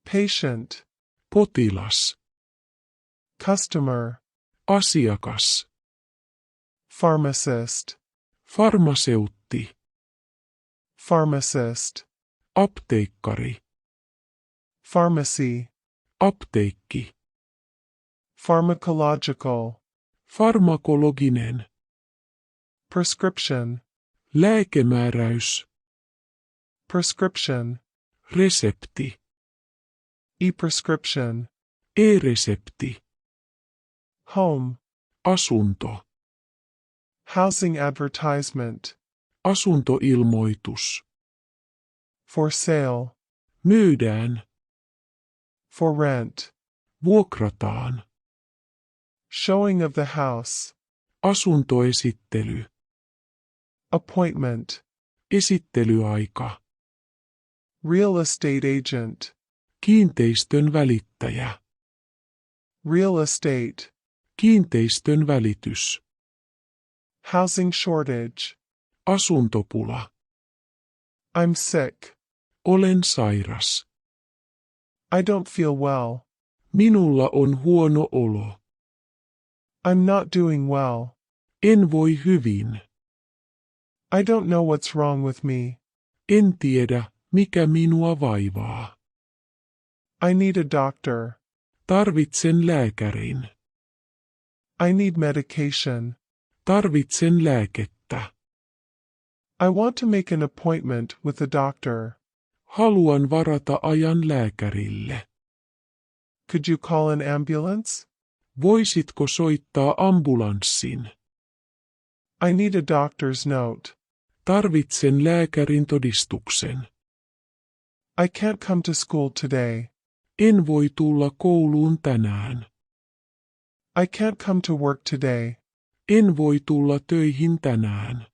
Patient. Potilas. Customer. Asiakas. Pharmacist. Farmaseutti. Pharmacist. Apteekkari. Pharmacy. Apteekki. Pharmacological. Farmakologinen. Prescription. Lääkemääräys. Prescription. Resepti. E-prescription. E-resepti. Home. Asunto. Housing advertisement. Asuntoilmoitus. For sale. Myydään. For rent. Vuokrataan. Showing of the house. Asuntoesittely. Appointment. Esittelyaika. Real estate agent. Kiinteistön välittäjä. Real estate. Kiinteistön välitys. Housing shortage. Asuntopula. I'm sick. Olen sairas. I don't feel well. Minulla on huono olo. I'm not doing well. En voi hyvin. I don't know what's wrong with me. En tiedä, mikä minua vaivaa. I need a doctor. Tarvitsen lääkärin. I need medication. Tarvitsen lääkettä. I want to make an appointment with a doctor. Haluan varata ajan lääkärille. Could you call an ambulance? Voisitko soittaa ambulanssin? I need a doctor's note. Tarvitsen lääkärin todistuksen. I can't come to school today. En voi tulla kouluun tänään. I can't come to work today. En voi tulla töihin tänään.